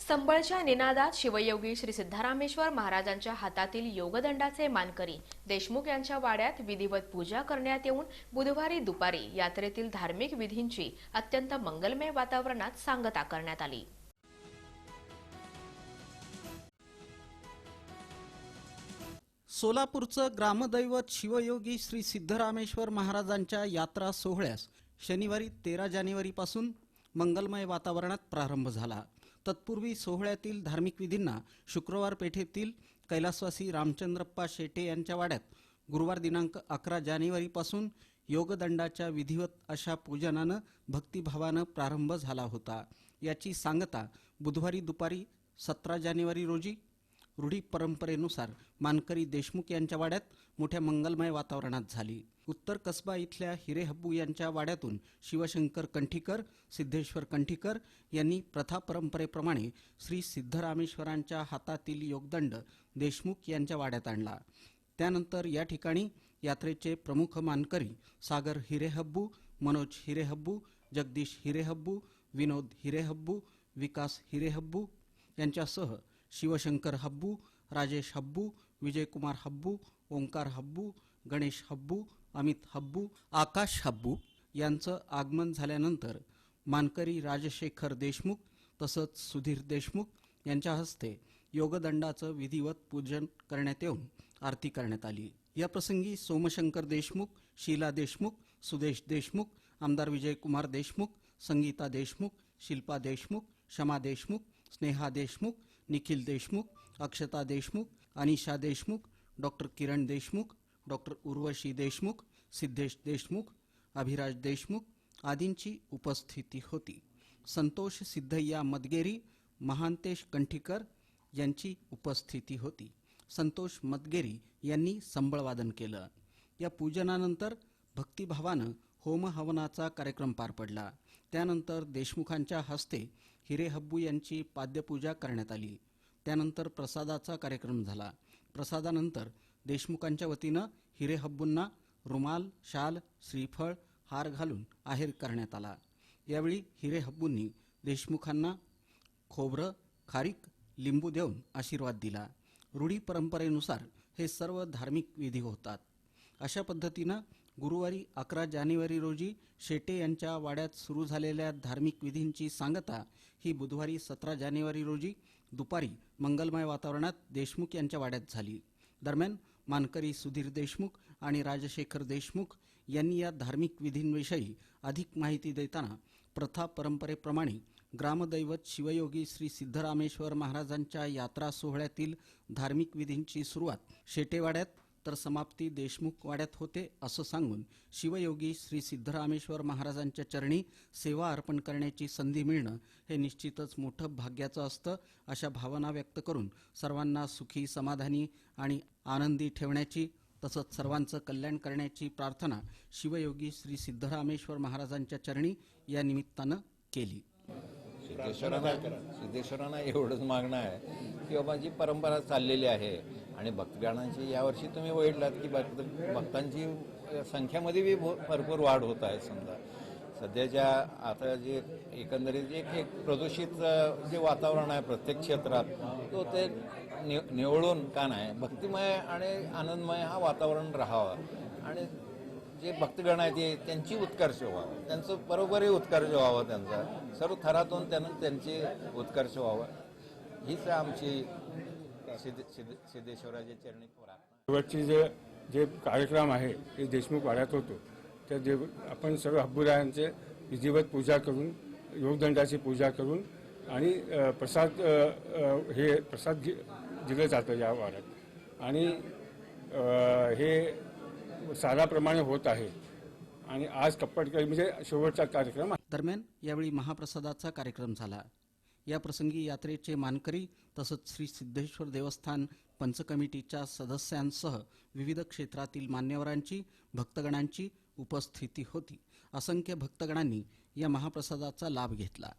संबळच्या निनादात शिवयोगी श्री सिद्धरामेश्वर महाराजांच्या हातातील योगदंडाचे मानकरी देशमुख यांच्या वाड्यात विधिवत पूजा करण्यात येऊन बुधवारी दुपारी यात्रेतील धार्मिक विधींची अत्यंत मंगलमय वातावरणात सांगता करण्यात आली। सोलापूरचं ग्रामदैवत शिवयोगी श्री सिद्धरामेश्वर महाराजांच्या यात्रा सोहळ्यास शनिवारी 13 जानेवारीपासून मंगलमय वातावरणात प्रारंभ झाला। तत्पूर्वी सोहळ्यातील धार्मिक विधींना शुक्रवार पेठेतील कैलासवासी रामचंद्रप्पा शेटे यांच्या वाड्यात गुरुवार दिनांक 11 जानेवारीपासून योगदंडाच्या विधिवत अशा पूजनानं भक्तिभावानं प्रारंभ झाला होता। याची सांगता बुधवारी दुपारी 17 जानेवारी रोजी रूढी परंपरेनुसार मानकरी देशमुख यांच्या वाड्यात मोठ्या मंगलमय वातावरणात झाली। उत्तर कसबा इथल्या हिरेहब्बू यांच्या वाड्यातून शिवशंकर कंठीकर, सिद्धेश्वर कंठीकर यांनी प्रथा परंपरेप्रमाणे श्री सिद्धरामेश्वरांच्या हातातील योगदंड देशमुख यांच्या वाड्यात आणला। त्यानंतर या ठिकाणी यात्रेचे प्रमुख मानकरी सागर हिरेहब्बू, मनोज हिरेहब्बू, जगदीश हिरेहब्बू, विनोद हिरेहब्बू, विकास हिरेहब्बू यांच्यासह शिवशंकर हब्बू, राजेश हब्बू, विजयकुमार हब्बू, ओंकार हब्बू, गणेश हब्बू, अमित हब्बू, आकाश हब्बू यांचं आगमन झाल्यानंतर मानकरी राजशेखर देशमुख तसंच सुधीर देशमुख यांच्या हस्ते योगदंडाचं विधिवत पूजन करण्यात येऊन आरती करण्यात आली। या प्रसंगी सोमशंकर देशमुख, शीला देशमुख, सुदेश देशमुख, आमदार विजयकुमार देशमुख, संगीता देशमुख, शिल्पा देशमुख, शमा देशमुख, स्नेहा देशमुख, निखिल देशमुख, अक्षता देशमुख, अनिशा देशमुख, डॉक्टर किरण देशमुख, डॉक्टर उर्वशी देशमुख, सिद्धेश देशमुख, अभिराज देशमुख आदींची उपस्थिती होती। संतोष सिद्धय्या मदगेरी, महांतेश कंठीकर यांची उपस्थिती होती। संतोष मदगेरी यांनी संबळवादन केलं। या पूजनानंतर भक्तिभावानं होम हवनाचा कार्यक्रम पार पडला। त्यानंतर देशमुखांच्या हस्ते हिरेहब्बू यांची पाद्यपूजा करण्यात आली। त्यानंतर प्रसादाचा कार्यक्रम झाला। प्रसादानंतर देशमुखांच्या वतीनं हिरेहब्बूंना रुमाल, शाल, श्रीफळ, हार घालून आहेर करण्यात आला। यावेळी हिरेहब्बूंनी देशमुखांना खोबरं, खारीक, लिंबू देऊन आशीर्वाद दिला। रूढी परंपरेनुसार हे सर्व धार्मिक विधी होतात। अशा पद्धतीनं गुरुवारी 11 जानेवारी रोजी शेटे यांच्या वाड्यात सुरू झालेल्या धार्मिक विधींची सांगता ही बुधवारी 17 जानेवारी रोजी दुपारी मंगलमय वातावरणात देशमुख यांच्या वाड्यात झाली। दरम्यान मानकरी सुधीर देशमुख आणि राजशेखर देशमुख यांनी या धार्मिक विधींविषयी अधिक माहिती देताना प्रथा परंपरेप्रमाणे ग्रामदैवत शिवयोगी श्री सिद्धरामेश्वर महाराजांच्या यात्रा सोहळ्यातील धार्मिक विधींची सुरुवात शेटेवाड्यात तर समाप्ती देशमुख वाड्यात होते असं सांगून शिवयोगी श्री सिद्धरामेश्वर महाराजांच्या चरणी सेवा अर्पण करण्याची संधी मिळणं हे निश्चितच मोठं भाग्याचं असतं अशा भावना व्यक्त करून सर्वांना सुखी, समाधानी आणि आनंदी ठेवण्याची तसंच सर्वांचं कल्याण करण्याची प्रार्थना शिवयोगी श्री सिद्धरामेश्वर महाराजांच्या चरणी या निमित्तानं केली। सिद्धेश्वरांना एवढंच मागणं आहे की बाबा जी परंपरा चाललेली आहे आणि भक्तगणांची यावर्षी तुम्ही बघितलात की भक्तांची संख्येमध्ये बी भरपूर वाढ होत आहे। समजा सध्याच्या आता जे एकंदरीत एक प्रदूषित जे वातावरण आहे प्रत्येक क्षेत्रात तो ते निवळून का नाही भक्तिमय आणि आनंदमय हा वातावरण राहावं आणि जे भक्तगण आहेत त्यांची उत्कर्ष व्हावं, त्यांचं बरोबरही उत्कर्ष व्हावं, त्यांचा सर्व थरातून त्यांची उत्कर्ष व्हावं हीच आमची सिद्धेश्वराच्या चरणी प्रार्थना। शेवटची जे कार्यक्रम आहे ते देशमुख वाड्यात होतो तर आपण सर्व हब्बूरायांचे विधिवत पूजा करून योगदंडाची पूजा करून आणि प्रसाद दिलं जातं या वाड्यात आणि हे सालाप्रमाणे होत आहे आणि आज कप्पटकरी म्हणजे शेवटचा कार्यक्रम आहे। दरम्यान यावेळी महाप्रसादाचा कार्यक्रम झाला। या प्रसंगी यात्रेचे मानकरी तसंच श्री सिद्धेश्वर देवस्थान पंच कमिटीच्या सदस्यांसह विविध क्षेत्रातील मान्यवरांची, भक्तगणांची उपस्थिती होती। असंख्य भक्तगणांनी या महाप्रसादाचा लाभ घेतला।